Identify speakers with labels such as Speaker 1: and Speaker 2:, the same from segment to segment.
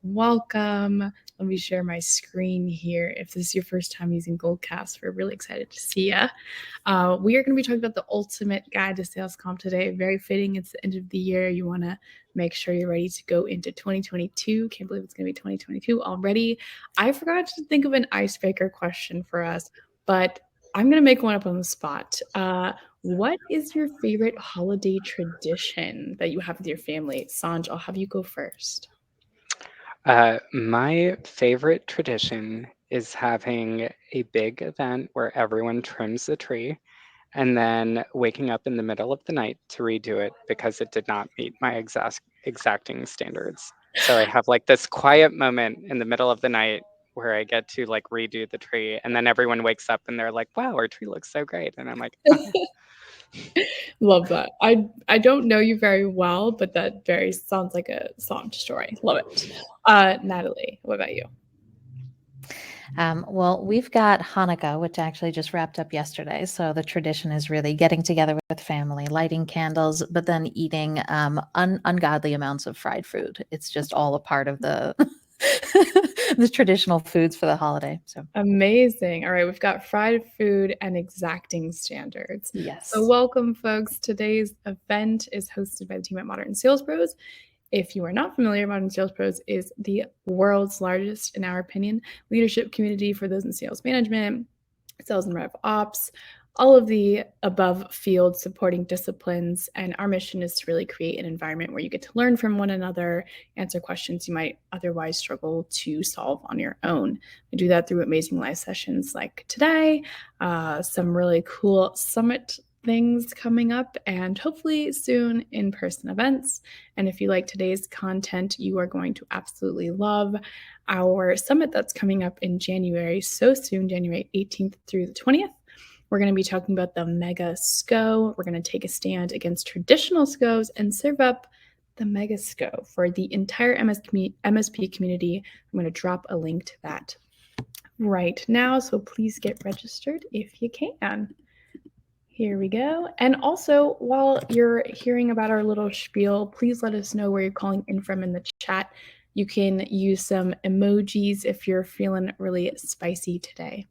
Speaker 1: Welcome. Let me share my screen here. If this is your first time using Goldcast, we're really excited to see you. We are going to be talking about the ultimate guide to sales comp today. Very fitting. It's the end of the year. You want to make sure you're ready to go into 2022. Can't believe it's going to be 2022 already. I forgot to think of an icebreaker question for us, but I'm going to make one up on the spot. What is your favorite holiday tradition that you have with your family? Sanj, I'll have you go first.
Speaker 2: My favorite tradition is having a big event where everyone trims the tree and then waking up in the middle of the night to redo it because it did not meet my exacting standards. So I have like this quiet moment in the middle of the night where I get to like redo the tree, and then everyone wakes up and they're like, "Wow, our tree looks so great." And I'm like, "Oh,
Speaker 1: Love that. I don't know you very well, but that very sounds like a song story. Love it. Natalie, what about you?
Speaker 3: Well, we've got Hanukkah, which actually just wrapped up yesterday. So the tradition is really getting together with family, lighting candles, but then eating ungodly amounts of fried food. It's just all a part of the the traditional foods for the holiday. So
Speaker 1: Amazing. All right, we've got fried food and exacting standards.
Speaker 3: yes.
Speaker 1: So, welcome, folks. Today's event is hosted by the team at Modern Sales Pros. If you are not familiar, Modern Sales Pros is the world's largest, in our opinion, leadership community for those in sales management, sales and rev ops, all of the above field supporting disciplines. And our mission is to really create an environment where you get to learn from one another, answer questions you might otherwise struggle to solve on your own. We do that through amazing live sessions like today, some really cool summit things coming up, and hopefully soon in-person events. And if you like today's content, you are going to absolutely love our summit that's coming up in January, so soon, January 18th through the 20th. We're going to be talking about the mega SCO. We're going to take a stand against traditional SCOs and serve up the mega SCO for the entire MSP community. I'm going to drop a link to that right now, so please get registered if you can. Here we go. And also, while you're hearing about our little spiel, please let us know where you're calling in from in the chat. You can use some emojis if you're feeling really spicy today.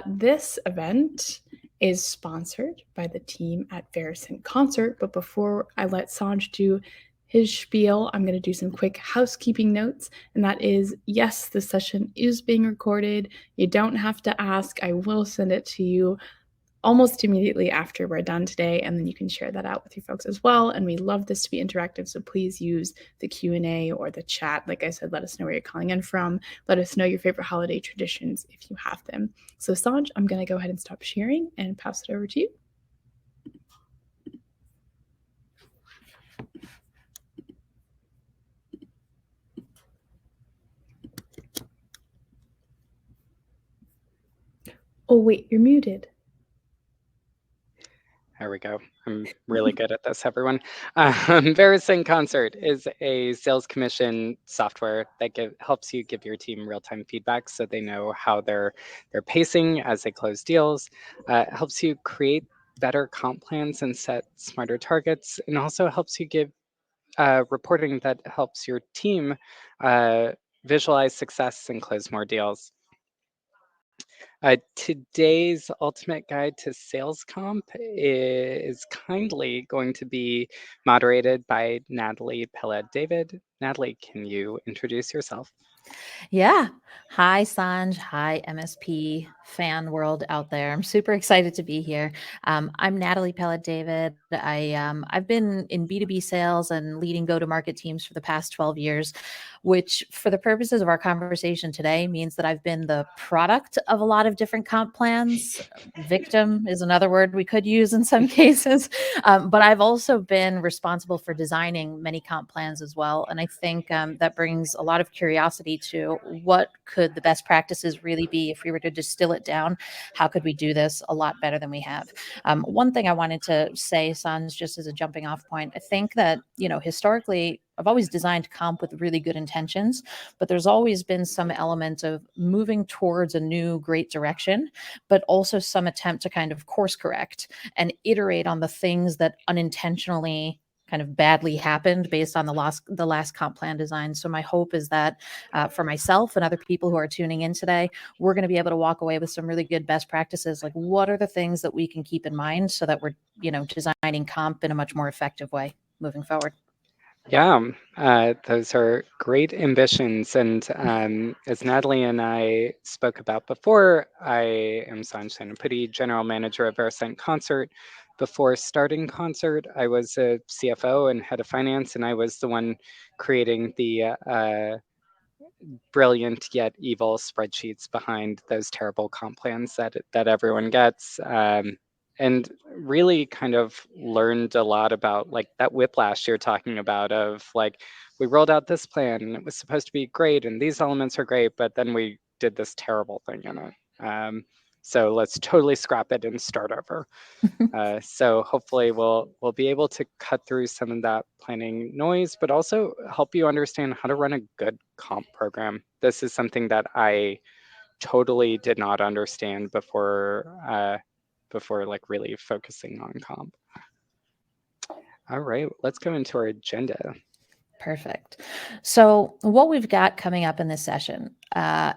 Speaker 1: This event is sponsored by the team at Verisant Concert, but before I let Sanj do his spiel, I'm going to do some quick housekeeping notes, and that is, yes, the session is being recorded. You don't have to ask. I will send it to you almost immediately after we're done today, and then you can share that out with your folks as well. And we love this to be interactive, so please use the Q&A or the chat. Like I said, let us know where you're calling in from. Let us know your favorite holiday traditions if you have them. So Sanj, I'm going to go ahead and stop sharing and pass it over to you. Oh wait, you're muted.
Speaker 2: there we go. I'm really good at this, everyone. Verising Concert is a sales commission software that helps you give your team real-time feedback so they know how they're pacing as they close deals. It helps you create better comp plans and set smarter targets, and also helps you give reporting that helps your team visualize success and close more deals. Today's ultimate guide to sales comp is kindly going to be moderated by Natalie Pellet-David. Natalie, can you introduce yourself?
Speaker 3: Yeah. Hi, Sanj. Hi, MSP fan world out there. I'm super excited to be here. I'm Natalie Pellet-David. I've been in B2B sales and leading go-to-market teams for the past 12 years, which for the purposes of our conversation today means that I've been the product of a lot of different comp plans. Victim is another word we could use in some cases. But I've also been responsible for designing many comp plans as well. And I think that brings a lot of curiosity to what could the best practices really be if we were to distill it down. How could we do this a lot better than we have? One thing I wanted to say, Sans, just as a jumping off point, I think that, historically, I've always designed comp with really good intentions, but there's always been some element of moving towards a new great direction, but also some attempt to kind of course correct and iterate on the things that unintentionally kind of badly happened based on the last comp plan design. So my hope is that for myself and other people who are tuning in today, we're going to be able to walk away with some really good best practices. Like, what are the things that we can keep in mind so that we're, designing comp in a much more effective way moving forward?
Speaker 2: Yeah, those are great ambitions. And as Natalie and I spoke about before, I am Sanj Sanaputi, General Manager of Verisent Concert. Before starting Concert, I was a CFO and head of finance, and I was the one creating the brilliant yet evil spreadsheets behind those terrible comp plans that everyone gets. And really kind of learned a lot about like that whiplash you're talking about of like, we rolled out this plan and it was supposed to be great and these elements are great, but then we did this terrible thing in it. So let's totally scrap it and start over. So hopefully we'll be able to cut through some of that planning noise, but also help you understand how to run a good comp program. This is something that I totally did not understand before like really focusing on comp. All right, let's go into our agenda.
Speaker 3: Perfect. So what we've got coming up in this session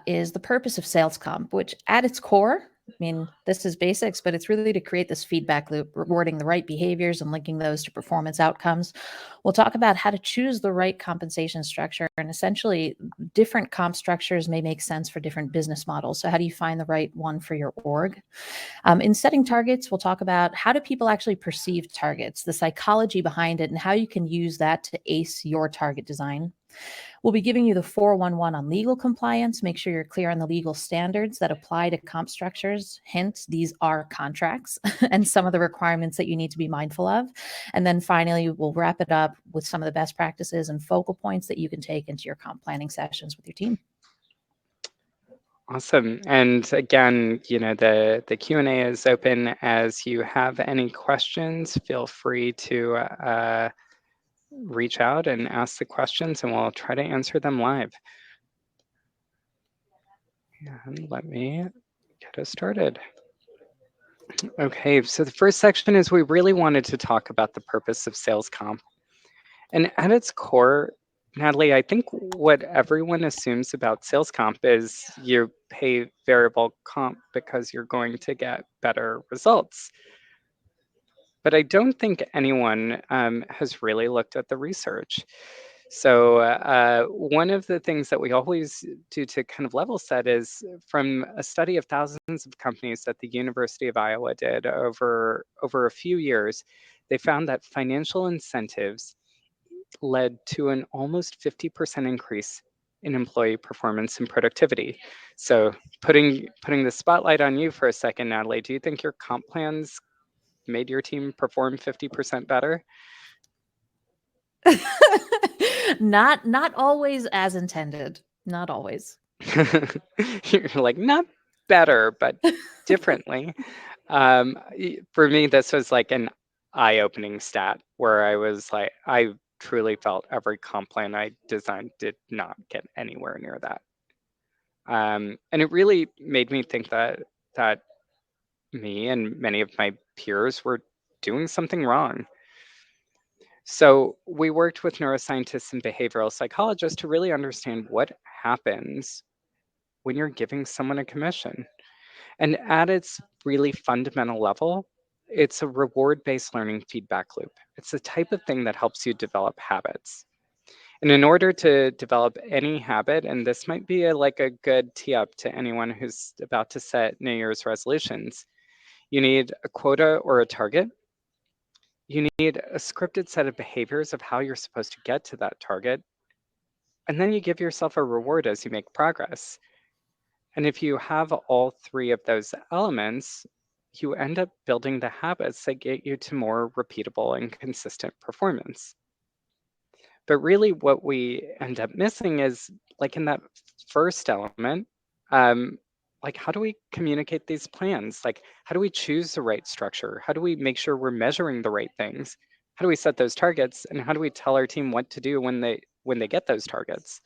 Speaker 3: is the purpose of sales comp, which at its core, I mean, this is basics, but it's really to create this feedback loop, rewarding the right behaviors and linking those to performance outcomes. We'll talk about how to choose the right compensation structure, and essentially different comp structures may make sense for different business models. So how do you find the right one for your org? In setting targets, we'll talk about how do people actually perceive targets, the psychology behind it, and how you can use that to ace your target design. We'll be giving you the 411 on legal compliance. Make sure you're clear on the legal standards that apply to comp structures. Hint, these are contracts and some of the requirements that you need to be mindful of. And then finally, we'll wrap it up with some of the best practices and focal points that you can take into your comp planning sessions with your team.
Speaker 2: Awesome. And again, the Q&A is open. As you have any questions, feel free to reach out and ask the questions and we'll try to answer them live. And let me get us started. Okay, so the first section is we really wanted to talk about the purpose of sales comp. And at its core, Natalie, I think what everyone assumes about sales comp is you pay variable comp because you're going to get better results. But I don't think anyone has really looked at the research. So one of the things that we always do to kind of level set is from a study of thousands of companies that the University of Iowa did over a few years, they found that financial incentives led to an almost 50% increase in employee performance and productivity. So putting the spotlight on you for a second, Natalie, do you think your comp plans made your team perform 50% better?
Speaker 3: Not always as intended. Not always.
Speaker 2: You're like, not better, but differently. For me, this was like an eye-opening stat where I was like, I truly felt every comp plan I designed did not get anywhere near that. And it really made me think that me and many of my peers were doing something wrong. So we worked with neuroscientists and behavioral psychologists to really understand what happens when you're giving someone a commission. And at its really fundamental level, it's a reward-based learning feedback loop. It's the type of thing that helps you develop habits. And in order to develop any habit, and this might be like a good tee up to anyone who's about to set New Year's resolutions, you need a quota or a target. You need a scripted set of behaviors of how you're supposed to get to that target. And then you give yourself a reward as you make progress. And if you have all three of those elements, you end up building the habits that get you to more repeatable and consistent performance. But really what we end up missing is like in that first element, like how do we communicate these plans? Like how do we choose the right structure? How do we make sure we're measuring the right things? How do we set those targets? And how do we tell our team what to do when they get those targets?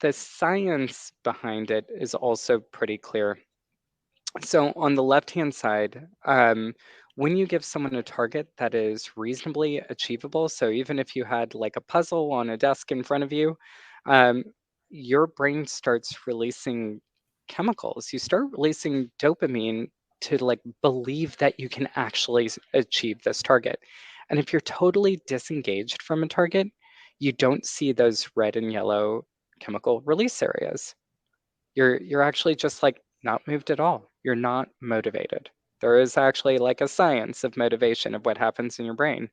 Speaker 2: The science behind it is also pretty clear. So on the left-hand side, when you give someone a target that is reasonably achievable, so even if you had like a puzzle on a desk in front of you, um, your brain starts releasing chemicals. You start releasing dopamine to like believe that you can actually achieve this target. And if you're totally disengaged from a target, you don't see those red and yellow chemical release areas. You're actually just like not moved at all. You're not motivated. There is actually like a science of motivation of what happens in your brain.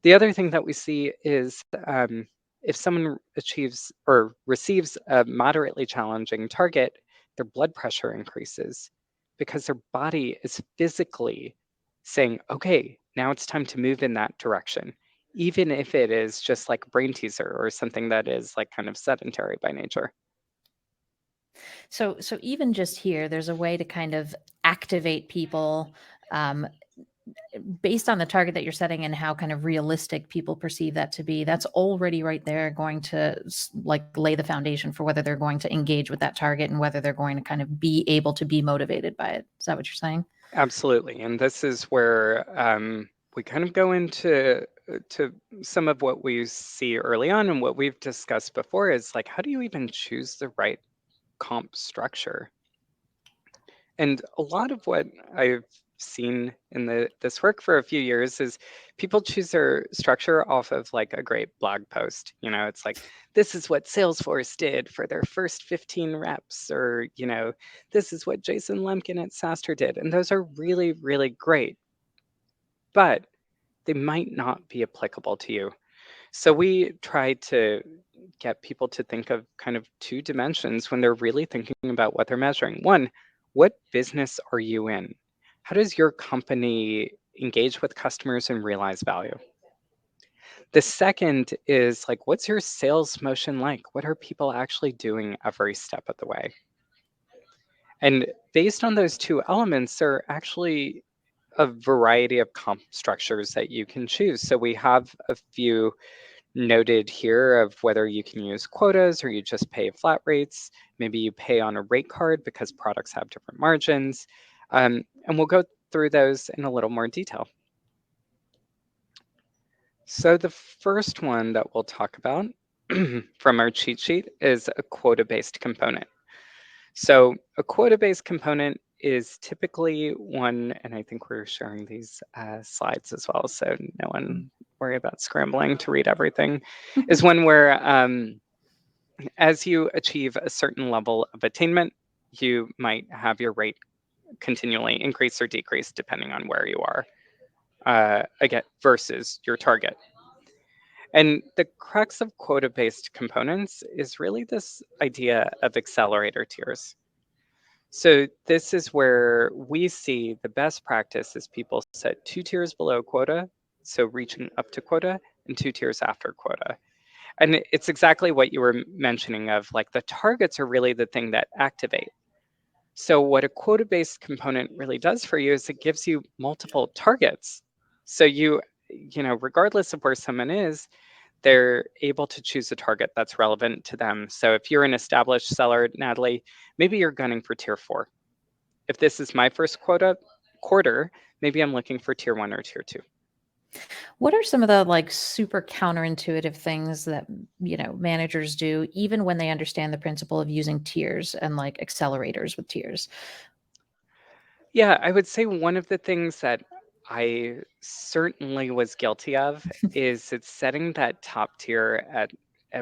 Speaker 2: The other thing that we see is if someone achieves or receives a moderately challenging target, their blood pressure increases because their body is physically saying, okay, now it's time to move in that direction, even if it is just like a brain teaser or something that is like kind of sedentary by nature.
Speaker 3: So even just here, there's a way to kind of activate people based on the target that you're setting and how kind of realistic people perceive that to be. That's already right there going to like lay the foundation for whether they're going to engage with that target and whether they're going to kind of be able to be motivated by it. Is that what you're saying?
Speaker 2: Absolutely. And this is where we kind of go into to some of what we see early on and what we've discussed before is like, how do you even choose the right comp structure? And a lot of what I've seen in this work for a few years is people choose their structure off of like a great blog post. You know, it's like, this is what Salesforce did for their first 15 reps, or, you know, this is what Jason Lemkin at SaaStr did. And those are really, really great, but they might not be applicable to you. So we try to get people to think of kind of two dimensions when they're really thinking about what they're measuring. One, what business are you in? How does your company engage with customers and realize value? The second is like, what's your sales motion like? What are people actually doing every step of the way? And based on those two elements, there are actually a variety of comp structures that you can choose. So we have a few noted here of whether you can use quotas or you just pay flat rates. Maybe you pay on a rate card because products have different margins. And we'll go through those in a little more detail. So the first one that we'll talk about from our cheat sheet is a quota-based component. So a quota-based component is typically one, and I think we're sharing these slides as well, so no one worry about scrambling to read everything, is one where as you achieve a certain level of attainment, you might have your rate continually increase or decrease depending on where you are, again, versus your target. And the crux of quota-based components is really this idea of accelerator tiers. So this is where we see the best practice is people set 2 tiers below quota, so reaching up to quota, and 2 tiers after quota. And it's exactly what you were mentioning of like the targets are really the thing that activate. So what a quota-based component really does for you is it gives you multiple targets. So you know, regardless of where someone is, they're able to choose a target that's relevant to them. So if you're an established seller, Natalie, maybe you're gunning for tier 4. If this is my first quarter, maybe I'm looking for tier 1 or tier 2.
Speaker 3: What are some of the like super counterintuitive things that, you know, managers do even when they understand the principle of using tiers and like accelerators with tiers?
Speaker 2: Yeah, I would say one of the things that I certainly was guilty of is it's setting that top tier at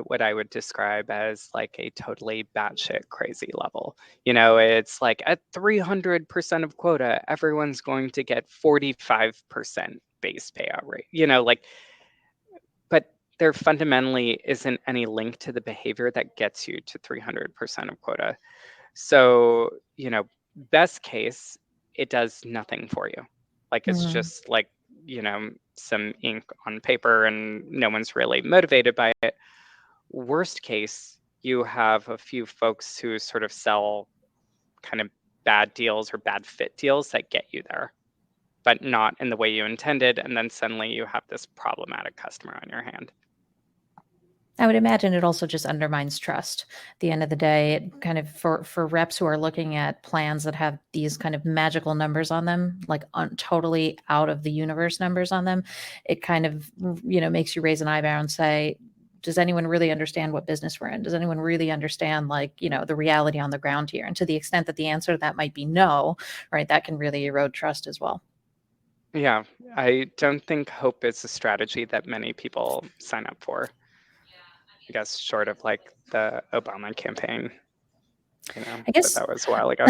Speaker 2: what I would describe as like a totally batshit crazy level. You know, it's like at 300% of quota, everyone's going to get 45% base payout rate. You know, like, but there fundamentally isn't any link to the behavior that gets you to 300% of quota. So, you know, best case, it does nothing for you. Like it's just like, you know, some ink on paper and no one's really motivated by it. Worst case, you have a few folks who sort of sell kind of bad deals or bad fit deals that get you there, but not in the way you intended. And then suddenly you have this problematic customer on your hand.
Speaker 3: I would imagine it also just undermines trust. At the end of the day, it kind of for reps who are looking at plans that have these kind of magical numbers on them, like totally out of the universe numbers on them, it kind of makes you raise an eyebrow and say, does anyone really understand what business we're in? Does anyone really understand the reality on the ground here? And to the extent that the answer to that might be no, right, that can really erode trust as well.
Speaker 2: Yeah, I don't think hope is a strategy that many people sign up for. I guess short of like the Obama campaign,
Speaker 3: I guess
Speaker 2: that was a while ago.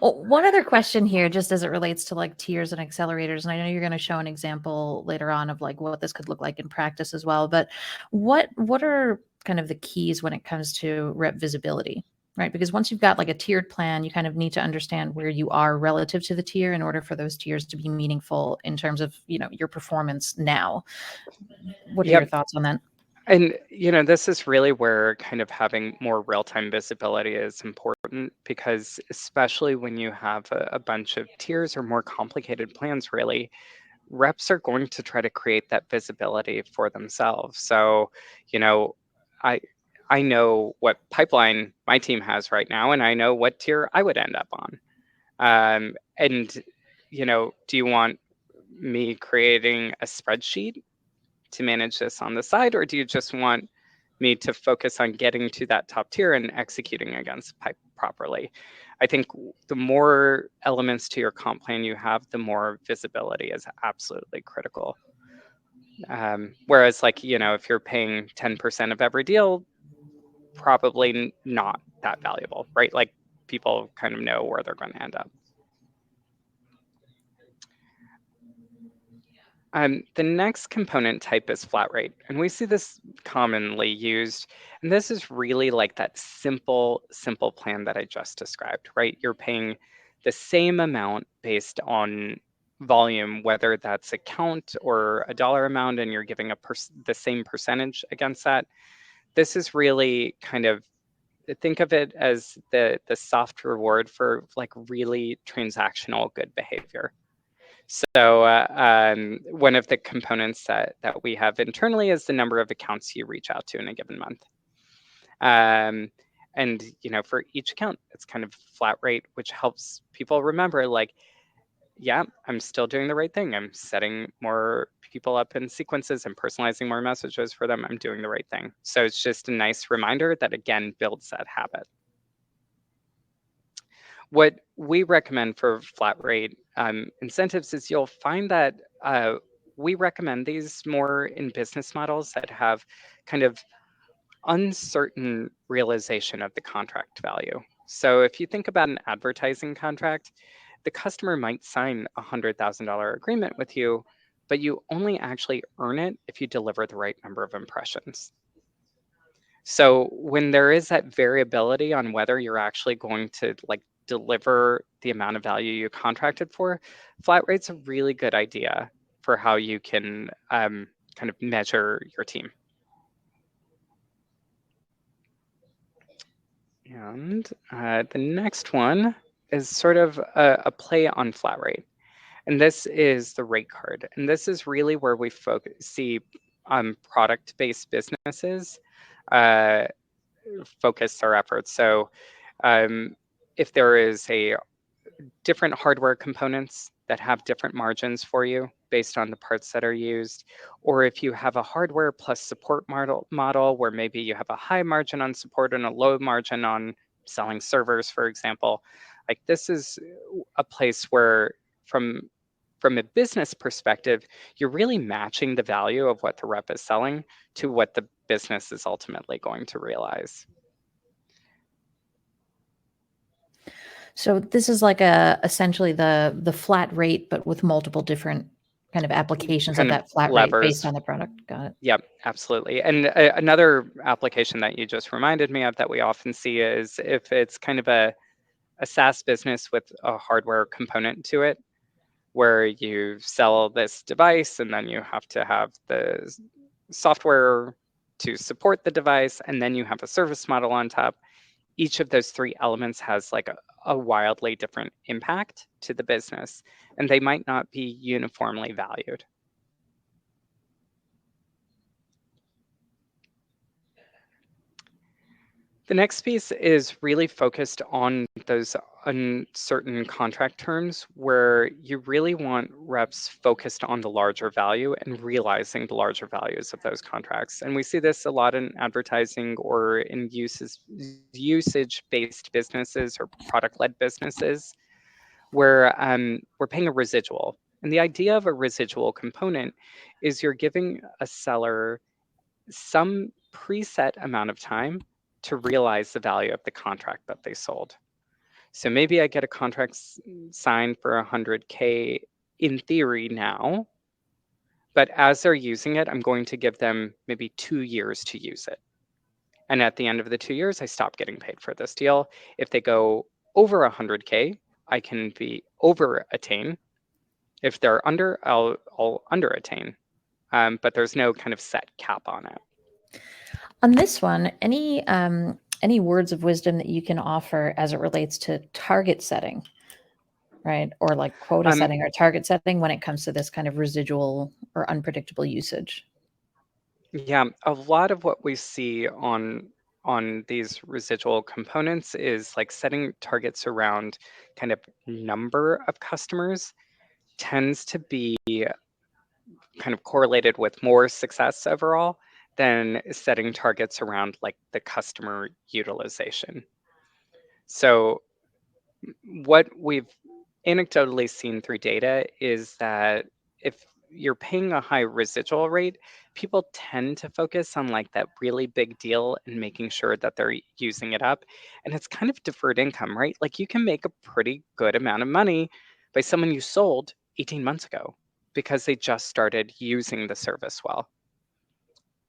Speaker 3: Well, one other question here, just as it relates to like tiers and accelerators, and I know you're going to show an example later on of like what this could look like in practice as well. But what are kind of the keys when it comes to rep visibility, right? Because once you've got like a tiered plan, you kind of need to understand where you are relative to the tier in order for those tiers to be meaningful in terms of your performance now. What are your thoughts on that?
Speaker 2: And, this is really where kind of having more real-time visibility is important, because especially when you have a bunch of tiers or more complicated plans, really, reps are going to try to create that visibility for themselves. So, I I know what pipeline my team has right now, and I know what tier I would end up on. And, do you want me creating a spreadsheet to manage this on the side, or do you just want me to focus on getting to that top tier and executing against pipe properly? I think the more elements to your comp plan you have, the more visibility is absolutely critical. Whereas if you're paying 10% of every deal, probably not that valuable, right? Like people kind of know where they're going to end up. The next component type is flat rate, and we see this commonly used. And this is really like that simple plan that I just described, right? You're paying the same amount based on volume, whether that's a count or a dollar amount, and you're giving the same percentage against that. This is really kind of, think of it as the soft reward for like really transactional good behavior. So one of the components that we have internally is the number of accounts you reach out to in a given month. And for each account, it's kind of flat rate, which helps people remember like, yeah, I'm still doing the right thing. I'm setting more people up in sequences and personalizing more messages for them. I'm doing the right thing. So it's just a nice reminder that, again, builds that habit. What we recommend for flat rate incentives is you'll find that we recommend these more in business models that have kind of uncertain realization of the contract value. So if you think about an advertising contract, the customer might sign a $100,000 agreement with you, but you only actually earn it if you deliver the right number of impressions. So when there is that variability on whether you're actually going to deliver the amount of value you contracted for, flat rate's a really good idea for how you can kind of measure your team. And the next one is sort of a play on flat rate. And this is the rate card. And this is really where we see product-based businesses focus their efforts. So if there is a different hardware components that have different margins for you based on the parts that are used, or if you have a hardware plus support model where maybe you have a high margin on support and a low margin on selling servers, for example, like this is a place where from a business perspective, you're really matching the value of what the rep is selling to what the business is ultimately going to realize.
Speaker 3: So this is like essentially the flat rate, but with multiple different kind of applications of that flat rate based on the product. Got it.
Speaker 2: Yep, absolutely. And another application that you just reminded me of that we often see is if it's kind of a SaaS business with a hardware component to it, where you sell this device and then you have to have the software to support the device, and then you have a service model on top. Each of those three elements has like a wildly different impact to the business, and they might not be uniformly valued. The next piece is really focused on those uncertain contract terms where you really want reps focused on the larger value and realizing the larger values of those contracts. And we see this a lot in advertising or in usage-based businesses or product-led businesses where we're paying a residual. And the idea of a residual component is you're giving a seller some preset amount of time to realize the value of the contract that they sold. So maybe I get a contract signed for 100K in theory now, but as they're using it, I'm going to give them maybe 2 years to use it. And at the end of the 2 years, I stop getting paid for this deal. If they go over 100K, I can be over attain. If they're under, I'll under attain. But there's no kind of set cap on it.
Speaker 3: On this one, any words of wisdom that you can offer as it relates to target setting, right? Or like quota setting or target setting when it comes to this kind of residual or unpredictable usage?
Speaker 2: Yeah, a lot of what we see on these residual components is like setting targets around kind of number of customers tends to be kind of correlated with more success overall than setting targets around like the customer utilization. So what we've anecdotally seen through data is that if you're paying a high residual rate, people tend to focus on like that really big deal and making sure that they're using it up. And it's kind of deferred income, right? Like you can make a pretty good amount of money by someone you sold 18 months ago because they just started using the service well.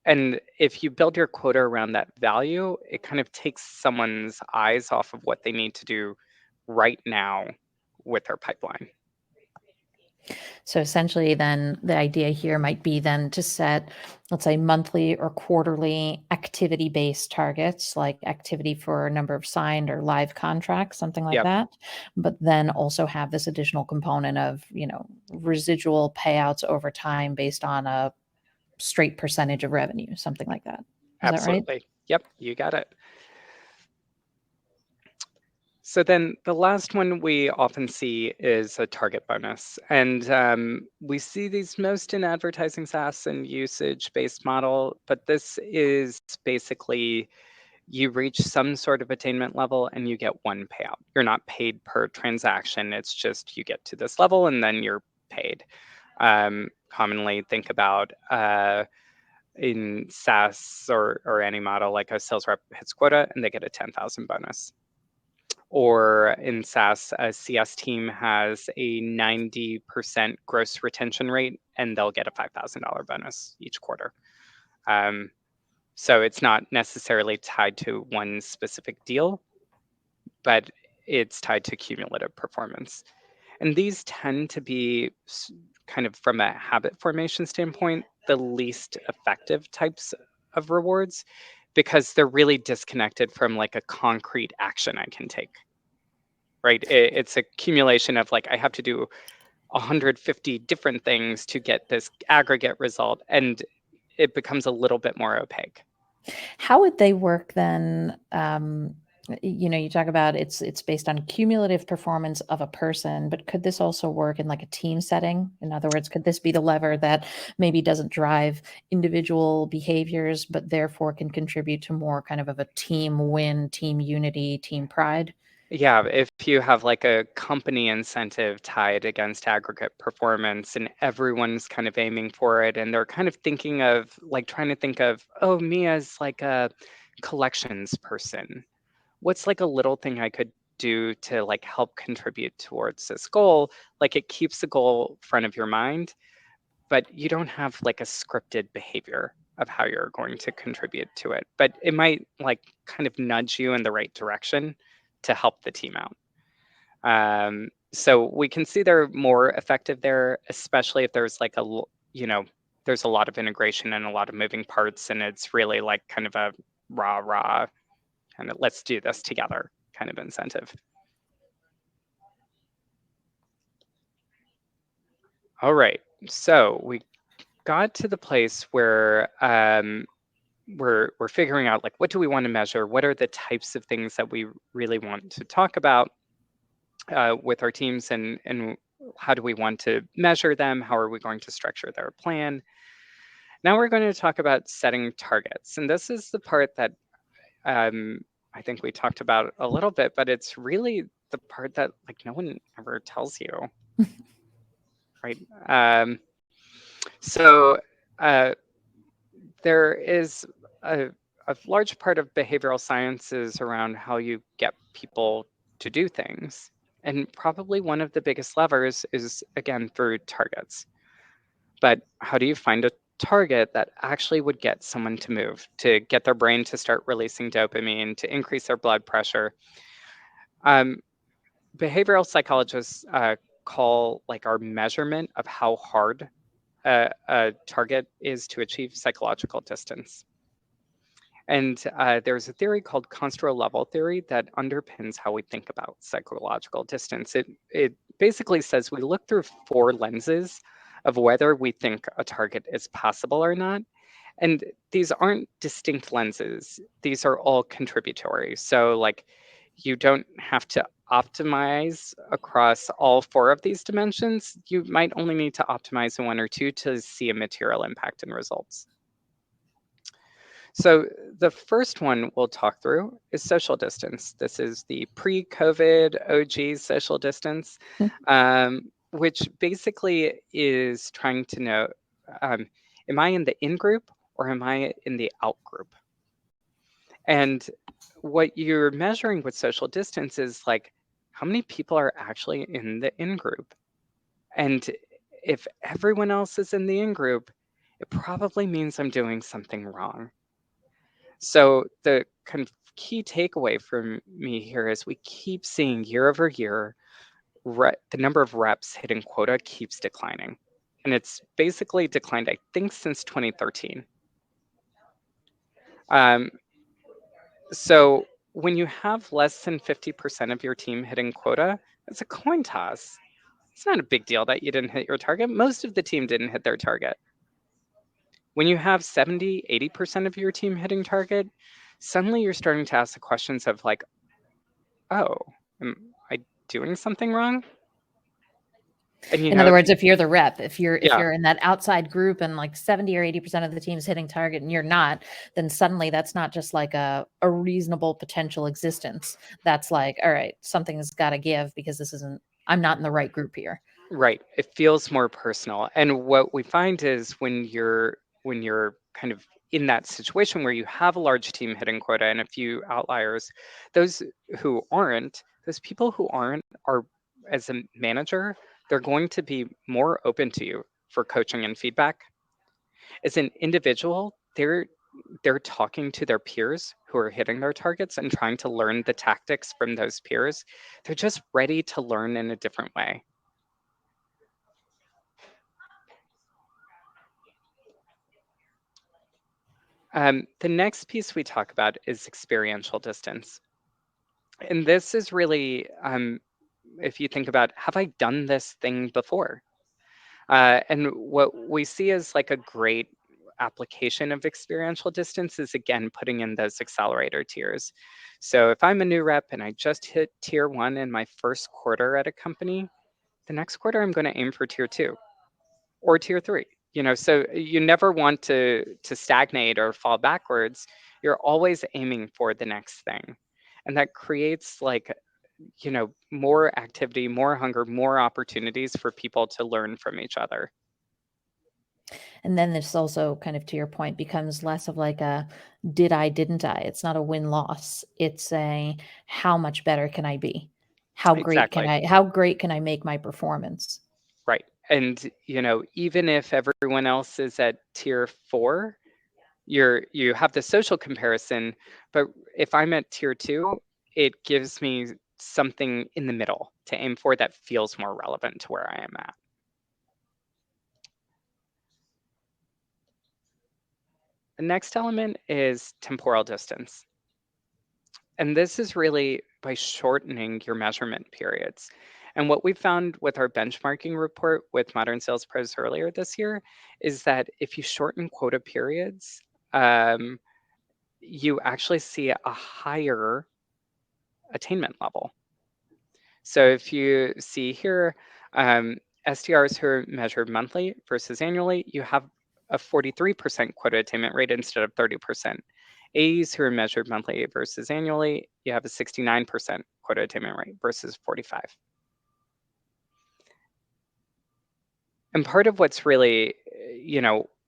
Speaker 2: And if you build your quota around that value, it kind of takes someone's eyes off of what they need to do right now with their pipeline.
Speaker 3: So essentially then the idea here might be then to set, let's say, monthly or quarterly activity-based targets, like activity for a number of signed or live contracts, something like
Speaker 2: Yep.
Speaker 3: that. But then also have this additional component of, residual payouts over time based on a straight percentage of revenue, something like that. Is that right?
Speaker 2: Absolutely. Yep, you got it. So then the last one we often see is a target bonus. And we see these most in advertising SaaS and usage-based model, but this is basically you reach some sort of attainment level and you get one payout. You're not paid per transaction. It's just you get to this level and then you're paid. Commonly think about in SaaS or any model, like a sales rep hits quota and they get a 10,000 bonus. Or in SaaS, a CS team has a 90% gross retention rate and they'll get a $5,000 bonus each quarter. So it's not necessarily tied to one specific deal, but it's tied to cumulative performance. And these tend to be kind of from a habit formation standpoint, the least effective types of rewards because they're really disconnected from like a concrete action I can take, right? It's a accumulation of like, I have to do 150 different things to get this aggregate result. And it becomes a little bit more opaque.
Speaker 3: How would they work then? You talk about it's based on cumulative performance of a person, but could this also work in like a team setting? In other words, could this be the lever that maybe doesn't drive individual behaviors, but therefore can contribute to more kind of a team win, team unity, team pride?
Speaker 2: Yeah, if you have like a company incentive tied against aggregate performance and everyone's kind of aiming for it and they're kind of thinking of like trying to think of, oh, me as like a collections person. What's like a little thing I could do to like help contribute towards this goal? Like it keeps the goal front of your mind, but you don't have like a scripted behavior of how you're going to contribute to it. But it might like kind of nudge you in the right direction to help the team out. So we can see they're more effective there, especially if there's like there's a lot of integration and a lot of moving parts, and it's really like kind of a rah kind of let's do this together kind of incentive. All right, so we got to the place where we're figuring out, like, what do we want to measure? What are the types of things that we really want to talk about with our teams, and how do we want to measure them? How are we going to structure their plan? Now we're going to talk about setting targets. And this is the part that I think we talked about a little bit, but it's really the part that, like, no one ever tells you, right? So there is a large part of behavioral sciences around how you get people to do things. And probably one of the biggest levers is, again, through targets. But how do you find a target that actually would get someone to move, to get their brain to start releasing dopamine, to increase their blood pressure? Behavioral psychologists call, like, our measurement of how hard a target is to achieve psychological distance. And there's a theory called construal level theory that underpins how we think about psychological distance. It basically says we look through 4 lenses of whether we think a target is possible or not. And these aren't distinct lenses. These are all contributory. So, like, you don't have to optimize across all 4 of these dimensions. You might only need to optimize in 1 or 2 to see a material impact in results. So the first one we'll talk through is social distance. This is the pre-COVID OG social distance, which basically is trying to know, am I in the in-group or am I in the out-group? And what you're measuring with social distance is, like, how many people are actually in the in-group? And if everyone else is in the in-group, it probably means I'm doing something wrong. So the key takeaway from me here is we keep seeing year over year, the number of reps hitting quota keeps declining. And it's basically declined, I think, since 2013. So when you have less than 50% of your team hitting quota, it's a coin toss. It's not a big deal that you didn't hit your target. Most of the team didn't hit their target. When you have 70, 80% of your team hitting target, suddenly you're starting to ask the questions of, like, oh, am I doing something wrong? And
Speaker 3: In other words, if you're the rep, if you're
Speaker 2: Yeah.
Speaker 3: in that outside group and like 70 or 80% of the team's hitting target and you're not, then suddenly that's not just like a reasonable potential existence. That's like, all right, something's got to give because I'm not in the right group here.
Speaker 2: Right. It feels more personal. And what we find is when you're kind of in that situation where you have a large team hitting quota and a few outliers, those people who aren't are, as a manager, they're going to be more open to you for coaching and feedback. As an individual, they're talking to their peers who are hitting their targets and trying to learn the tactics from those peers. They're just ready to learn in a different way. The next piece we talk about is experiential distance. And this is really, if you think about, have I done this thing before? And what we see as, like, a great application of experiential distance is, again, putting in those accelerator tiers. So if I'm a new rep and I just hit tier 1 in my first quarter at a company, the next quarter I'm going to aim for tier 2 or tier 3. So you never want to stagnate or fall backwards. You're always aiming for the next thing. And that creates, like, more activity, more hunger, more opportunities for people to learn from each other.
Speaker 3: And then this also, kind of to your point, becomes less of like a did I, didn't I? It's not a win-loss. It's a how much better can I be? How great can I make my performance?
Speaker 2: Right. And, even if everyone else is at tier 4, you have the social comparison, but if I'm at tier 2, it gives me something in the middle to aim for that feels more relevant to where I am at. The next element is temporal distance. And this is really by shortening your measurement periods. And what we found with our benchmarking report with Modern Sales Pros earlier this year is that if you shorten quota periods, you actually see a higher attainment level. So if you see here, SDRs who are measured monthly versus annually, you have a 43% quota attainment rate instead of 30%. AEs who are measured monthly versus annually, you have a 69% quota attainment rate versus 45. And part of what's really,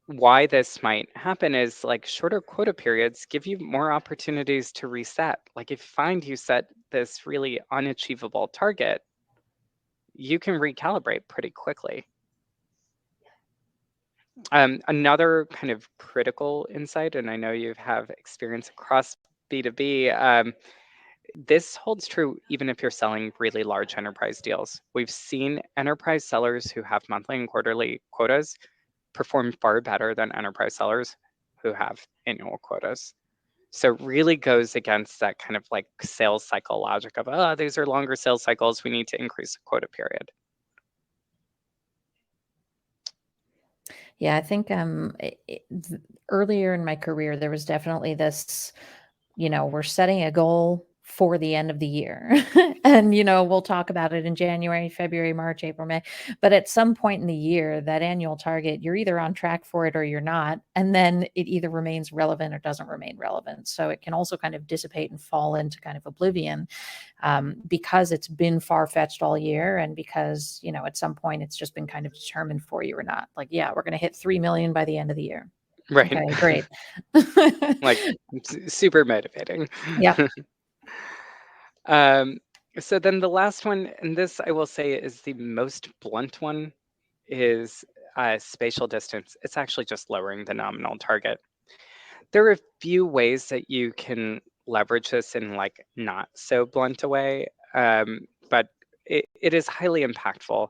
Speaker 2: why this might happen is like shorter quota periods give you more opportunities to reset. Like if you find you set this really unachievable target, you can recalibrate pretty quickly. Another kind of critical insight, and I know you have experience across B2B, this holds true even if you're selling really large enterprise deals. We've seen enterprise sellers who have monthly and quarterly quotas perform far better than enterprise sellers who have annual quotas. So it really goes against that kind of like sales cycle logic of, oh, these are longer sales cycles, we need to increase the quota period.
Speaker 3: Yeah, I think earlier in my career, there was definitely this, we're setting a goal for the end of the year. And, we'll talk about it in January, February, March, April, May. But at some point in the year, that annual target, you're either on track for it or you're not. And then it either remains relevant or doesn't remain relevant. So it can also kind of dissipate and fall into kind of oblivion because it's been far-fetched all year. And because, at some point it's just been kind of determined for you or not. Like, yeah, we're going to hit 3 million by the end of the year.
Speaker 2: Right.
Speaker 3: Okay, great.
Speaker 2: Like super motivating.
Speaker 3: Yeah.
Speaker 2: So then the last one, and this I will say is the most blunt one, is spatial distance. It's actually just lowering the nominal target. There are a few ways that you can leverage this in like not so blunt a way, but it is highly impactful.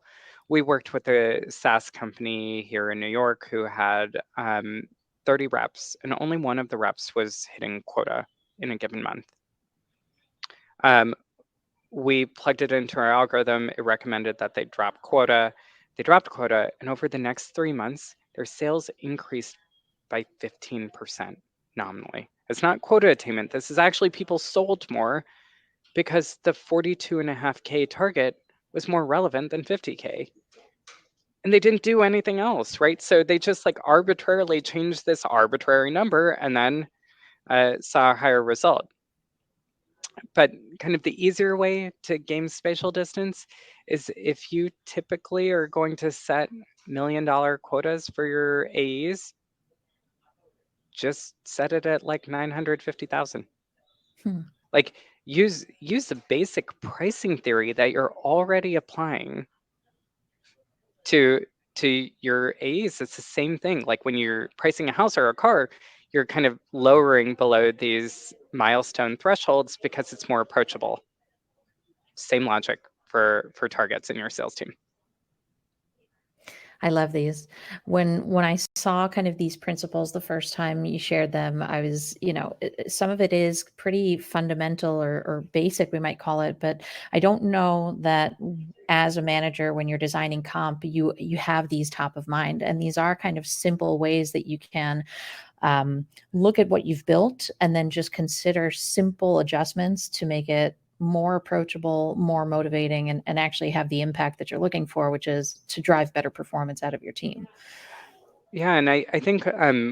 Speaker 2: We worked with a SaaS company here in New York who had 30 reps, and only one of the reps was hitting quota in a given month. We plugged it into our algorithm. It recommended that they drop quota. They dropped quota, and over the next 3 months, their sales increased by 15% nominally. It's not quota attainment. This is actually people sold more because the 42.5K target was more relevant than 50K. And they didn't do anything else, right? So they just like arbitrarily changed this arbitrary number and then saw a higher result. But kind of the easier way to game spatial distance is if you typically are going to set $1 million quotas for your AEs, just set it at like 950,000. Like use the basic pricing theory that you're already applying to your AEs. It's the same thing. Like when you're pricing a house or a car, you're kind of lowering below these milestone thresholds because it's more approachable. Same logic for targets in your sales team.
Speaker 3: I love these. When I saw kind of these principles the first time you shared them, I was, some of it is pretty fundamental or basic, we might call it, but I don't know that as a manager, when you're designing comp, you have these top of mind. And these are kind of simple ways that you can look at what you've built and then just consider simple adjustments to make it more approachable, more motivating, and actually have the impact that you're looking for, which is to drive better performance out of your team.
Speaker 2: Yeah, and I think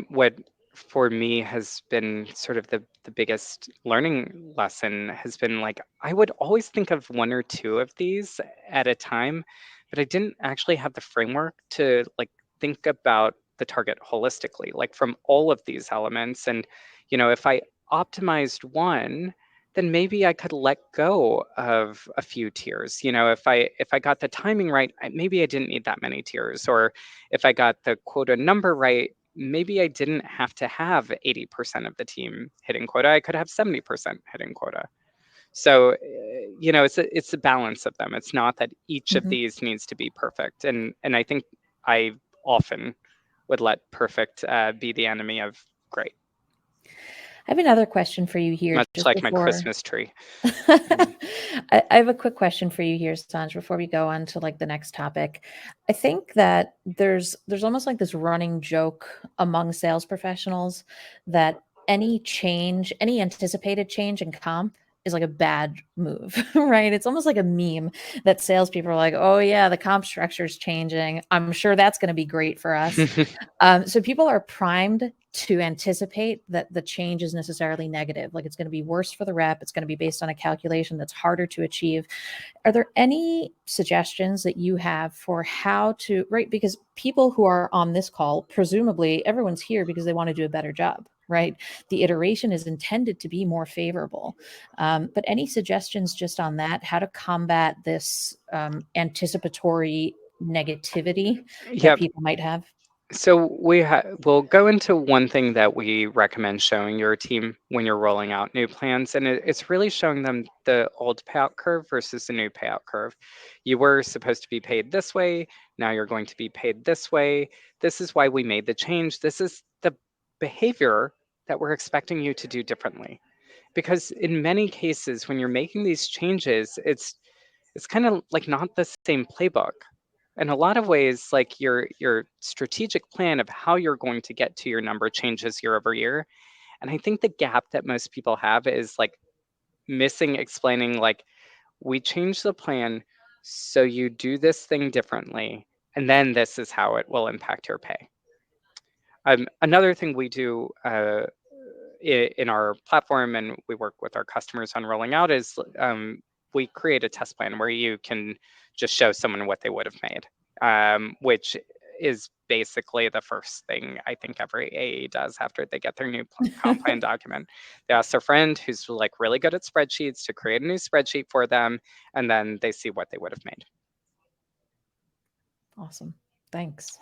Speaker 2: what for me has been sort of the biggest learning lesson has been like I would always think of one or two of these at a time, but I didn't actually have the framework to like think about the target holistically, like from all of these elements. And if I optimized one, then maybe I could let go of a few tiers. If I got the timing right, maybe I didn't need that many tiers. Or if I got the quota number right, maybe I didn't have to have 80% of the team hitting quota. I could have 70% hitting quota. So, it's a balance of them. It's not that each of these needs to be perfect. And I think I often would let perfect be the enemy of great.
Speaker 3: I have another question for you here.
Speaker 2: Much
Speaker 3: just
Speaker 2: like
Speaker 3: before...
Speaker 2: my Christmas tree.
Speaker 3: I have a quick question for you here, Sanj, before we go on to like the next topic. I think that there's almost like this running joke among sales professionals that any change, any anticipated change in comp is like a bad move, right? It's almost like a meme that salespeople are like, oh yeah, the comp structure is changing. I'm sure that's going to be great for us. So people are primed to anticipate that the change is necessarily negative. Like it's going to be worse for the rep. It's going to be based on a calculation that's harder to achieve. Are there any suggestions that you have for how to, right? Because people who are on this call, presumably everyone's here because they want to do a better job, right? The iteration is intended to be more favorable. But any suggestions just on that, how to combat this anticipatory negativity that
Speaker 2: Yep.
Speaker 3: people might have?
Speaker 2: So we'll go into one thing that we recommend showing your team when you're rolling out new plans, and it's really showing them the old payout curve versus the new payout curve. You were supposed to be paid this way, now you're going to be paid this way. This is why we made the change. This is the behavior that we're expecting you to do differently. Because in many cases, when you're making these changes, it's kind of like not the same playbook. In a lot of ways, like your strategic plan of how you're going to get to your number changes year over year. And I think the gap that most people have is like missing explaining like we changed the plan so you do this thing differently, and then this is how it will impact your pay. Another thing we do in our platform, and we work with our customers on rolling out, is we create a test plan where you can just show someone what they would have made, which is basically the first thing I think every AE does after they get their new comp plan document. They ask their friend who's like really good at spreadsheets to create a new spreadsheet for them, and then they see what they would have made.
Speaker 3: Awesome. Thanks.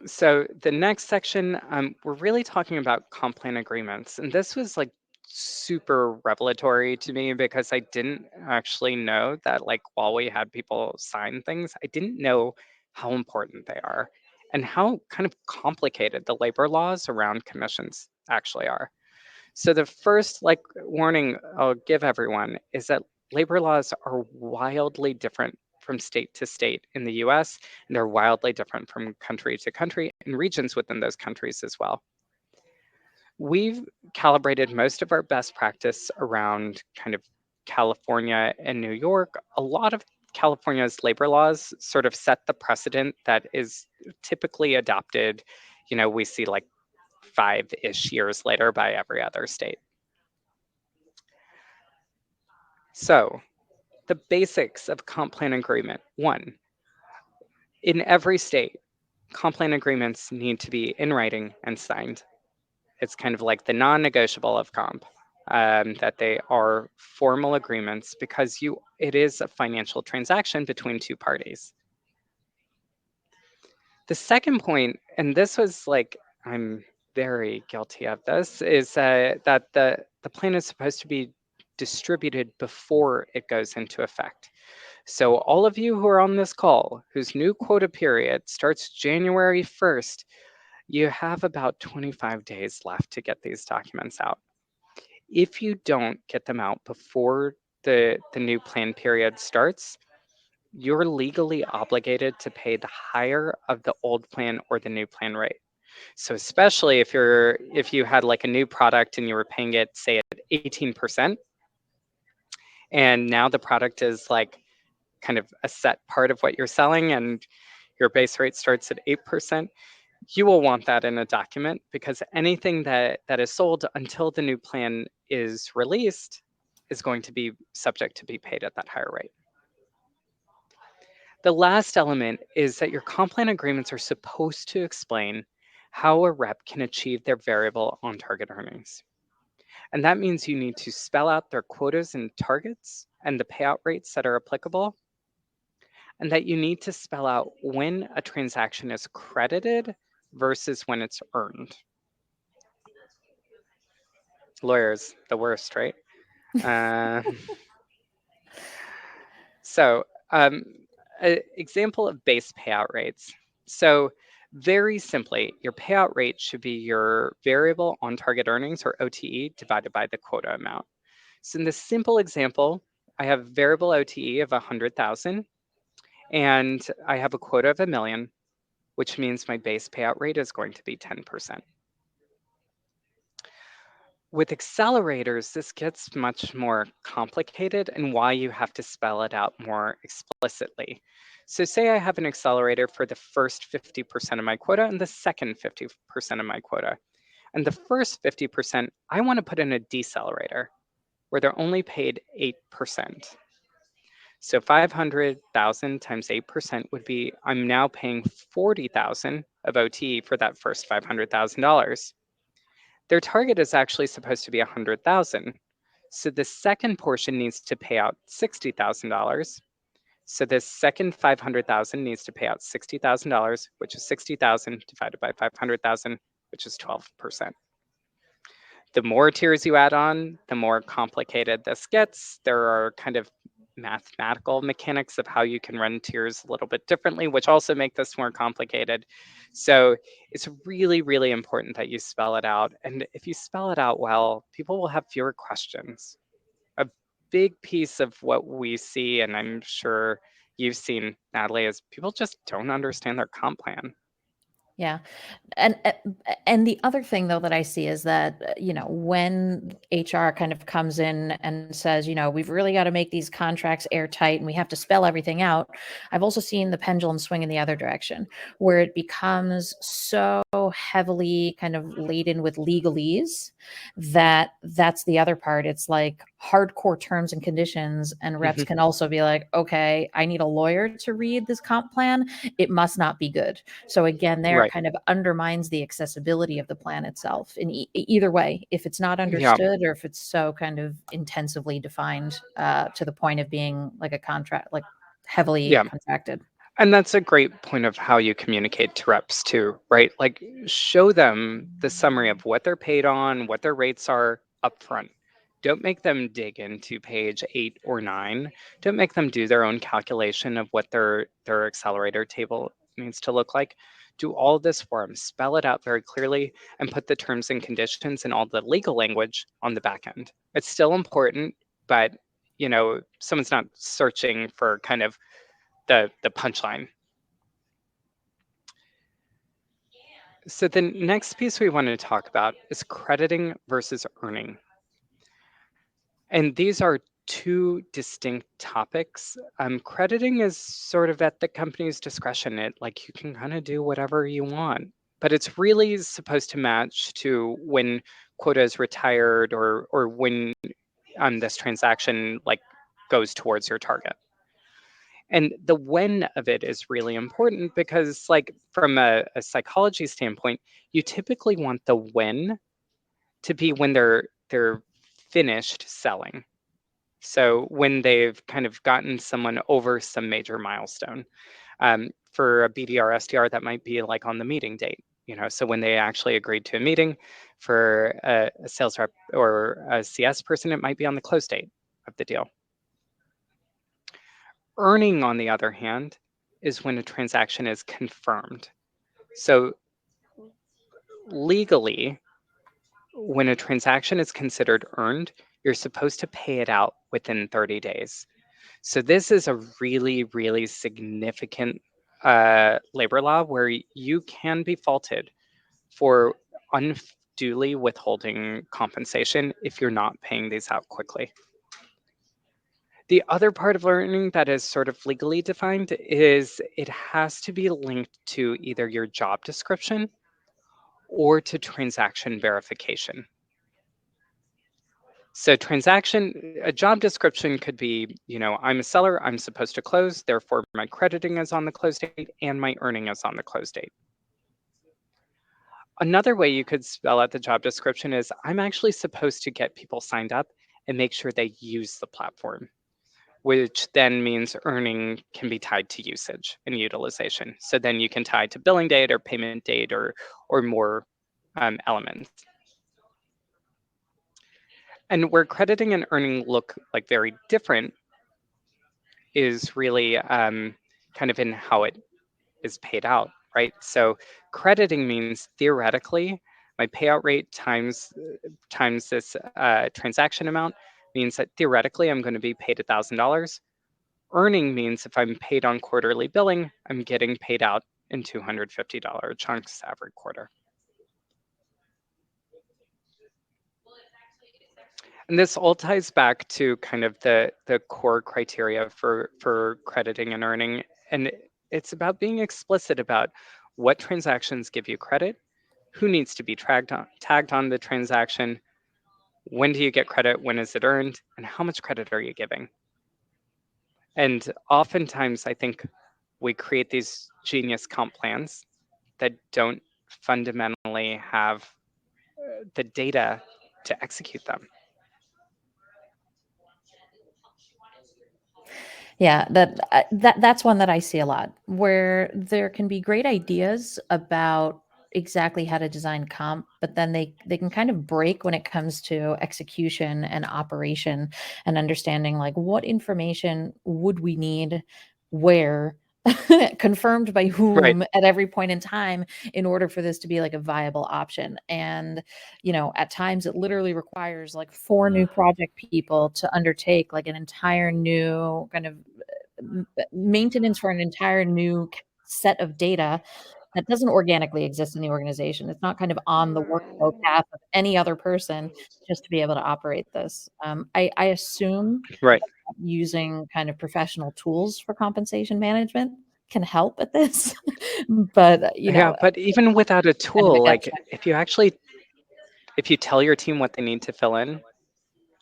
Speaker 2: So the next section, we're really talking about comp plan agreements. And this was like super revelatory to me because I didn't actually know that like while we had people sign things, I didn't know how important they are and how kind of complicated the labor laws around commissions actually are. So the first like warning I'll give everyone is that labor laws are wildly different from state to state in the US, and they're wildly different from country to country and regions within those countries as well. We've calibrated most of our best practice around kind of California and New York. A lot of California's labor laws sort of set the precedent that is typically adopted. We see like 5-ish years later by every other state. So the basics of comp plan agreement. One, in every state, comp plan agreements need to be in writing and signed. It's kind of like the non-negotiable of comp, that they are formal agreements because it is a financial transaction between two parties. The second point, and this was like, I'm very guilty of this, is that the plan is supposed to be distributed before it goes into effect. So all of you who are on this call, whose new quota period starts January 1st, you have about 25 days left to get these documents out. If you don't get them out before the new plan period starts, you're legally obligated to pay the higher of the old plan or the new plan rate. So especially if you had like a new product and you were paying it, say at 18%, and now the product is like kind of a set part of what you're selling and your base rate starts at 8%, you will want that in a document because anything that is sold until the new plan is released is going to be subject to be paid at that higher rate. The last element is that your comp plan agreements are supposed to explain how a rep can achieve their variable on target earnings. And that means you need to spell out their quotas and targets and the payout rates that are applicable, and that you need to spell out when a transaction is credited versus when it's earned. Lawyers, the worst, right? Uh, so, an example of base payout rates. So, very simply, your payout rate should be your variable on target earnings, or OTE, divided by the quota amount. So, in this simple example, I have variable OTE of 100,000, and I have a quota of $1 million, which means my base payout rate is going to be 10%. With accelerators, this gets much more complicated and why you have to spell it out more explicitly. So say I have an accelerator for the first 50% of my quota and the second 50% of my quota. And the first 50%, I want to put in a decelerator where they're only paid 8%. So 500,000 times 8% would be, I'm now paying 40,000 of OTE for that first $500,000. Their target is actually supposed to be 100,000. So the second portion needs to pay out $60,000. So this second 500,000 needs to pay out $60,000, which is 60,000 divided by 500,000, which is 12%. The more tiers you add on, the more complicated this gets. There are kind of mathematical mechanics of how you can run tiers a little bit differently, which also make this more complicated. So it's really, really important that you spell it out. And if you spell it out well, people will have fewer questions. A big piece of what we see, and I'm sure you've seen, Natalie, is people just don't understand their comp plan.
Speaker 3: Yeah. And the other thing though that I see is that when HR kind of comes in and says, we've really got to make these contracts airtight and we have to spell everything out. I've also seen the pendulum swing in the other direction where it becomes so heavily kind of laden with legalese that's the other part. It's like hardcore terms and conditions, and reps can also be like, okay, I need a lawyer to read this comp plan. It must not be good. So again, there
Speaker 2: Right.
Speaker 3: kind of undermines the accessibility of the plan itself in either way, if it's not understood or if it's so kind of intensively defined to the point of being like a contract, like heavily contracted.
Speaker 2: And that's a great point of how you communicate to reps too, right? Like show them the summary of what they're paid on, what their rates are upfront. Don't make them dig into page 8 or 9. Don't make them do their own calculation of what their accelerator table needs to look like. Do all this for them, spell it out very clearly, and put the terms and conditions and all the legal language on the back end. It's still important, but someone's not searching for kind of the punchline. So the next piece we want to talk about is crediting versus earning. And these are two distinct topics. Crediting is sort of at the company's discretion. Like you can kind of do whatever you want, but it's really supposed to match to when quota is retired or when this transaction like goes towards your target. And the when of it is really important because like from a psychology standpoint, you typically want the when to be when they're finished selling. So when they've kind of gotten someone over some major milestone. For a BDR, SDR, that might be like on the meeting date. So when they actually agreed to a meeting, for a sales rep or a CS person, it might be on the close date of the deal. Earning, on the other hand, is when a transaction is confirmed. So legally, when a transaction is considered earned, you're supposed to pay it out within 30 days. So this is a really, really significant labor law where you can be faulted for unduly withholding compensation if you're not paying these out quickly. The other part of learning that is sort of legally defined is it has to be linked to either your job description or to transaction verification. So a job description could be, I'm a seller, I'm supposed to close, therefore my crediting is on the close date and my earning is on the close date. Another way you could spell out the job description is I'm actually supposed to get people signed up and make sure they use the platform, which then means earning can be tied to usage and utilization. So then you can tie to billing date or payment date or more elements. And where crediting and earning look like very different is really kind of in how it is paid out, right? So crediting means theoretically, my payout rate times this transaction amount means that theoretically I'm going to be paid $1,000. Earning means if I'm paid on quarterly billing, I'm getting paid out in $250 chunks every quarter. And this all ties back to kind of the core criteria for crediting and earning. And it's about being explicit about what transactions give you credit, who needs to be tagged on the transaction, when do you get credit, when is it earned, and how much credit are you giving? And oftentimes, I think we create these genius comp plans that don't fundamentally have the data to execute them.
Speaker 3: Yeah, that's one that I see a lot, where there can be great ideas about exactly how to design comp, but then they can kind of break when it comes to execution and operation and understanding like what information would we need where confirmed by
Speaker 2: Right.
Speaker 3: whom at every point in time in order for this to be like a viable option. And at times it literally requires like 4 new project people to undertake like an entire new kind of maintenance for an entire new set of data that doesn't organically exist in the organization. It's not kind of on the workflow path of any other person just to be able to operate this. I assume
Speaker 2: Right.
Speaker 3: using kind of professional tools for compensation management can help at this. But,
Speaker 2: Yeah, but even without a
Speaker 3: kind of a
Speaker 2: tool, like
Speaker 3: catch.
Speaker 2: if you tell your team what they need to fill in,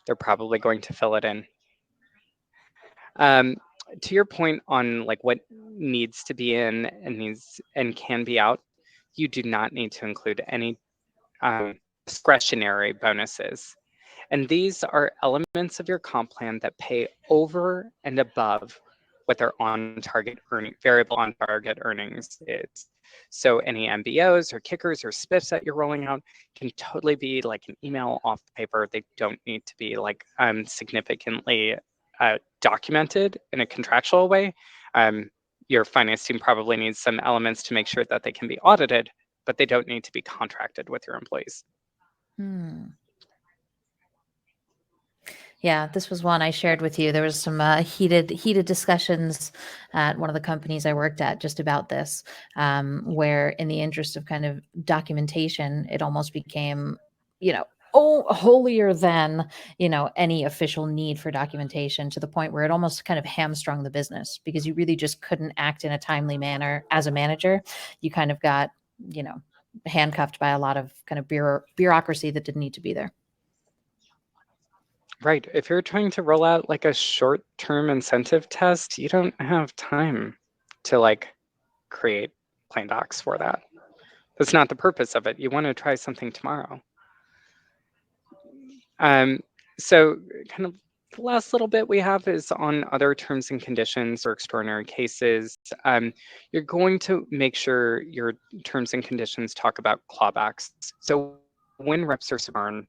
Speaker 2: they're probably going to fill it in. To your point on like what needs to be in and needs and can be out, you do not need to include any discretionary bonuses. And these are elements of your comp plan that pay over and above what their on-target earning, variable on-target earnings is. So any MBOs or kickers or spiffs that you're rolling out can totally be like an email off paper. They don't need to be like significantly documented in a contractual way. Your finance team probably needs some elements to make sure that they can be audited, but they don't need to be contracted with your employees.
Speaker 3: Yeah, this was one I shared with you. There was some heated discussions at one of the companies I worked at just about this, where in the interest of kind of documentation, it almost became, holier than, any official need for documentation, to the point where it almost kind of hamstrung the business because you really just couldn't act in a timely manner as a manager. You kind of got, handcuffed by a lot of kind of bureaucracy that didn't need to be there.
Speaker 2: Right. If you're trying to roll out like a short-term incentive test, you don't have time to like create plain docs for that. That's not the purpose of it. You want to try something tomorrow. So kind of the last little bit we have is on other terms and conditions or extraordinary cases. You're going to make sure your terms and conditions talk about clawbacks. So when reps are earn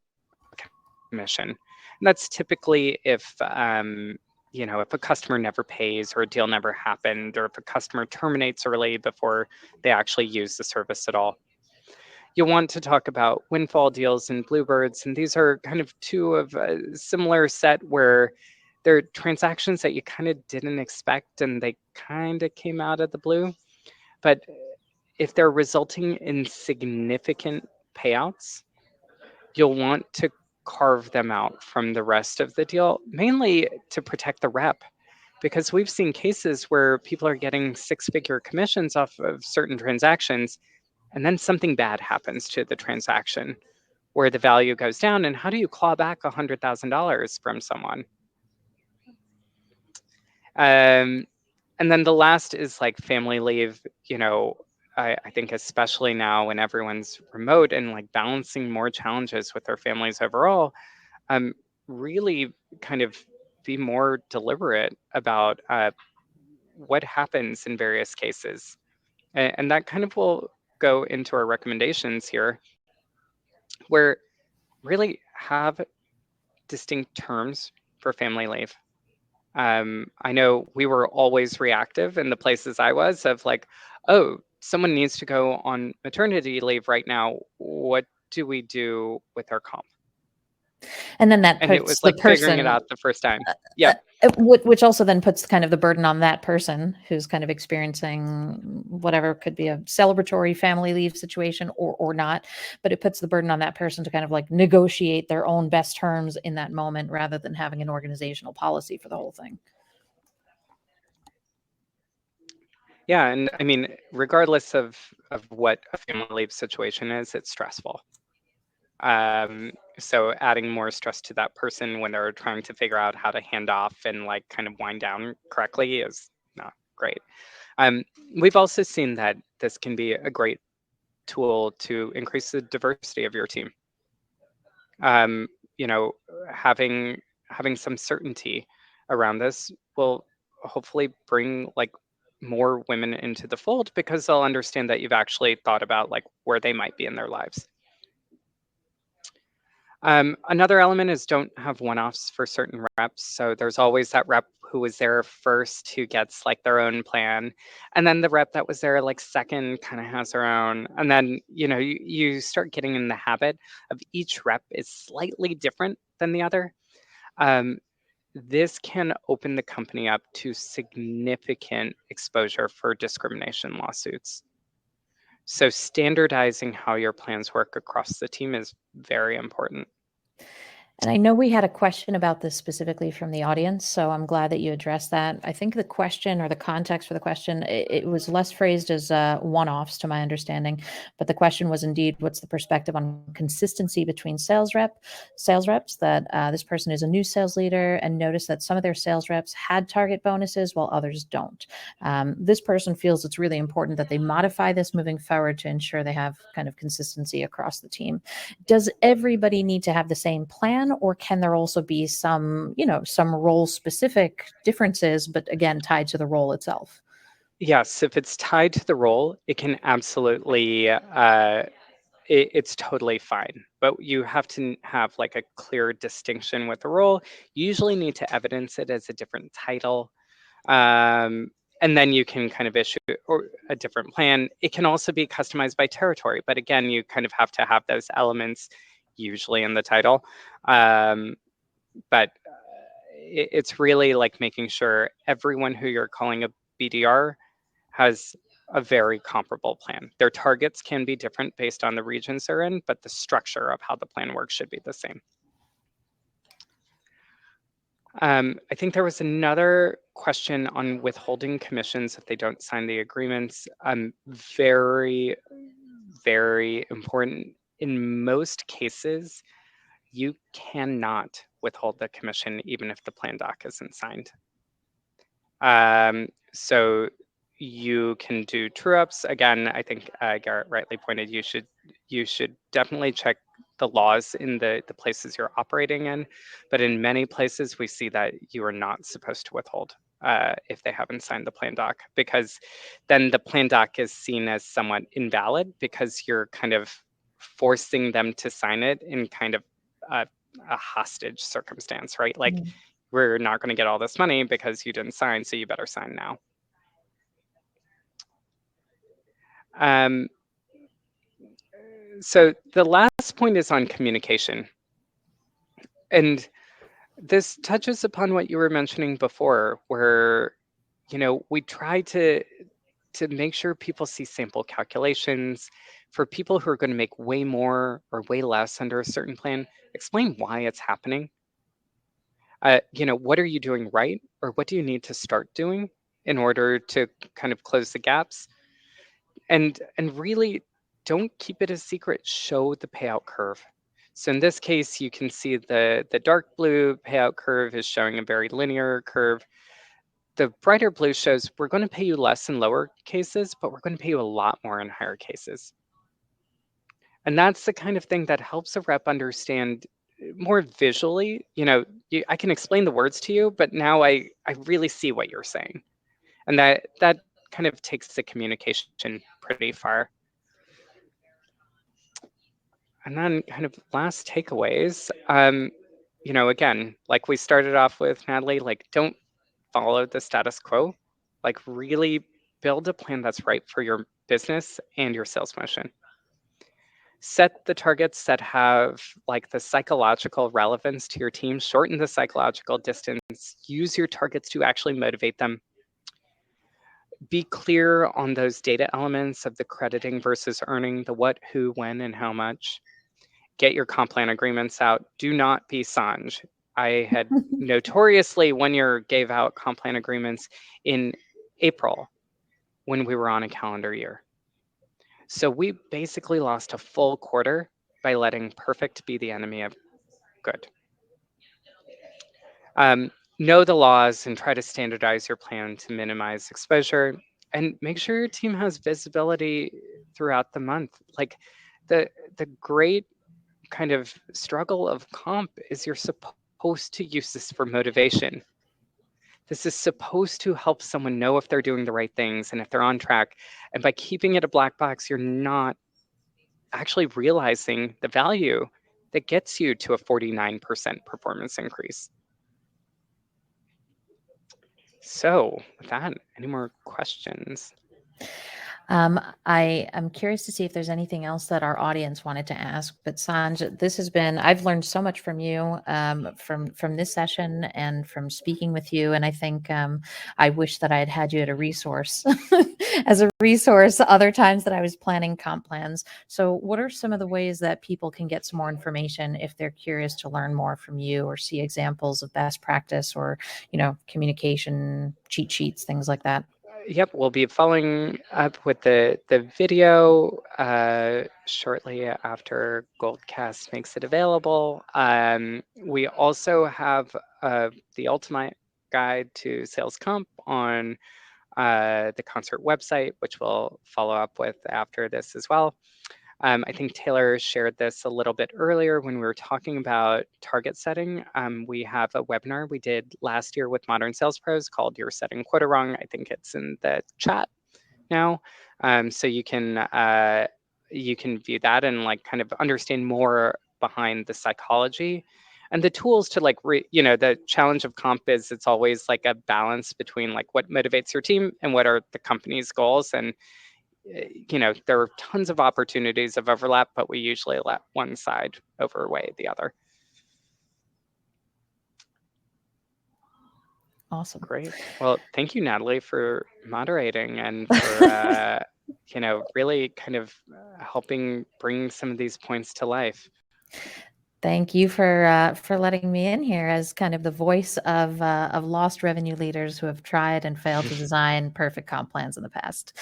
Speaker 2: commission, and that's typically if if a customer never pays or a deal never happened, or if a customer terminates early before they actually use the service at all. You'll want to talk about windfall deals and bluebirds, and these are kind of two of a similar set where they're transactions that you kind of didn't expect and they kind of came out of the blue. But if they're resulting in significant payouts, you'll want to carve them out from the rest of the deal, mainly to protect the rep. Because we've seen cases where people are getting 6-figure commissions off of certain transactions, and then something bad happens to the transaction where the value goes down. And how do you claw back $100,000 from someone? And then the last is like family leave. I think especially now when everyone's remote and like balancing more challenges with their families overall, really kind of be more deliberate about what happens in various cases. And that kind of will go into our recommendations here, where really have distinct terms for family leave. I know we were always reactive in the places I was of like, oh, someone needs to go on maternity leave right now. What do we do with our comp?
Speaker 3: And then that
Speaker 2: And it
Speaker 3: puts
Speaker 2: was
Speaker 3: the
Speaker 2: like figuring it
Speaker 3: person
Speaker 2: out the first time. Yep.
Speaker 3: Which also then puts kind of the burden on that person who's kind of experiencing whatever could be a celebratory family leave situation or not, but it puts the burden on that person to kind of like negotiate their own best terms in that moment rather than having an organizational policy for the whole thing.
Speaker 2: Yeah, and I mean, regardless of what a family leave situation is, it's stressful. So adding more stress to that person when they're trying to figure out how to hand off and like kind of wind down correctly is not great. We've also seen that this can be a great tool to increase the diversity of your team. You know, having some certainty around this will hopefully bring like more women into the fold because they'll understand that you've actually thought about like where they might be in their lives. Another element is don't have one-offs for certain reps. So there's always that rep who was there first who gets like their own plan. And then the rep that was there like second kind of has their own. And then, you know, you start getting in the habit of each rep is slightly different than the other. This can open the company up to significant exposure for discrimination lawsuits. So standardizing how your plans work across the team is very important.
Speaker 3: And I know we had a question about this specifically from the audience, so I'm glad that you addressed that. I think the question or the context for the question, it was less phrased as one-offs to my understanding, but the question was indeed, what's the perspective on consistency between sales reps that this person is a new sales leader and noticed that some of their sales reps had target bonuses while others don't. This person feels it's really important that they modify this moving forward to ensure they have kind of consistency across the team. Does everybody need to have the same plan, or can there also be some, some role specific differences, but again, tied to the role itself?
Speaker 2: Yes, if it's tied to the role, it can absolutely, it's totally fine. But you have to have like a clear distinction with the role. You usually need to evidence it as a different title. And then you can kind of issue a different plan. It can also be customized by territory, but again, you kind of have to have those elements usually in the title. But it's really like making sure everyone who you're calling a BDR has a very comparable plan. Their targets can be different based on the regions they're in, but the structure of how the plan works should be the same. I think there was another question on withholding commissions if they don't sign the agreements. Very, very important. In most cases, you cannot withhold the commission even if the plan doc isn't signed. So you can do true ups. Again, I think Garrett rightly pointed, you should definitely check the laws in the places you're operating in. But in many places, we see that you are not supposed to withhold if they haven't signed the plan doc, because then the plan doc is seen as somewhat invalid because you're kind of forcing them to sign it in kind of a hostage circumstance, right? Like, we're not going to get all this money because you didn't sign, so you better sign now. So the last point is on communication. And this touches upon what you were mentioning before, where, we try to make sure people see sample calculations. For people who are going to make way more or way less under a certain plan, explain why it's happening. What are you doing right, or what do you need to start doing in order to kind of close the gaps? And really don't keep it a secret. Show the payout curve. So in this case, you can see the dark blue payout curve is showing a very linear curve. The brighter blue shows we're going to pay you less in lower cases, but we're going to pay you a lot more in higher cases. And that's the kind of thing that helps a rep understand more visually. I can explain the words to you, but now I really see what you're saying. And that kind of takes the communication pretty far. And then kind of last takeaways, again, like we started off with, Natalie, like don't follow the status quo, like really build a plan that's right for your business and your sales motion. Set the targets that have like the psychological relevance to your team, shorten the psychological distance, use your targets to actually motivate them. Be clear on those data elements of the crediting versus earning, the what, who, when, and how much. Get your comp plan agreements out. Do not be Sanj. I had notoriously 1 year gave out comp plan agreements in April when we were on a calendar year. So we basically lost a full quarter by letting perfect be the enemy of good. Know the laws and try to standardize your plan to minimize exposure, and make sure your team has visibility throughout the month. Like the great kind of struggle of comp is you're supposed to use this for motivation. This is supposed to help someone know if they're doing the right things and if they're on track. And by keeping it a black box, you're not actually realizing the value that gets you to a 49% performance increase. So with that, any more questions?
Speaker 3: I am curious to see if there's anything else that our audience wanted to ask. But Sanj, this has been, I've learned so much from you, from this session and from speaking with you. And I think I wish that I had had you at a resource as a resource other times that I was planning comp plans. So what are some of the ways that people can get some more information if they're curious to learn more from you or see examples of best practice or, communication cheat sheets, things like that?
Speaker 2: Yep, we'll be following up with the video shortly after Goldcast makes it available. We also have the ultimate guide to sales comp on the concert website, which we'll follow up with after this as well. I think Taylor shared this a little bit earlier when we were talking about target setting. We have a webinar we did last year with Modern Sales Pros called You're Setting Quota Wrong. I think it's in the chat now. So you can view that and like kind of understand more behind the psychology and the tools to like, the challenge of comp is it's always like a balance between like what motivates your team and what are the company's goals. And there are tons of opportunities of overlap, but we usually let one side overweigh the other.
Speaker 3: Awesome.
Speaker 2: Great. Well, thank you, Natalie, for moderating and for, really kind of helping bring some of these points to life.
Speaker 3: Thank you for letting me in here as kind of the voice of lost revenue leaders who have tried and failed to design perfect comp plans in the past.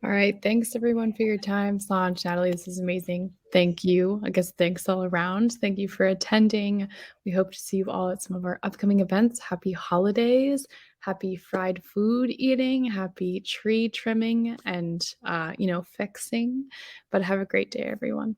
Speaker 1: All right. Thanks everyone for your time. Sanj, Natalie, this is amazing. Thank you. I guess thanks all around. Thank you for attending. We hope to see you all at some of our upcoming events. Happy holidays, happy fried food eating, happy tree trimming and, fixing. But have a great day, everyone.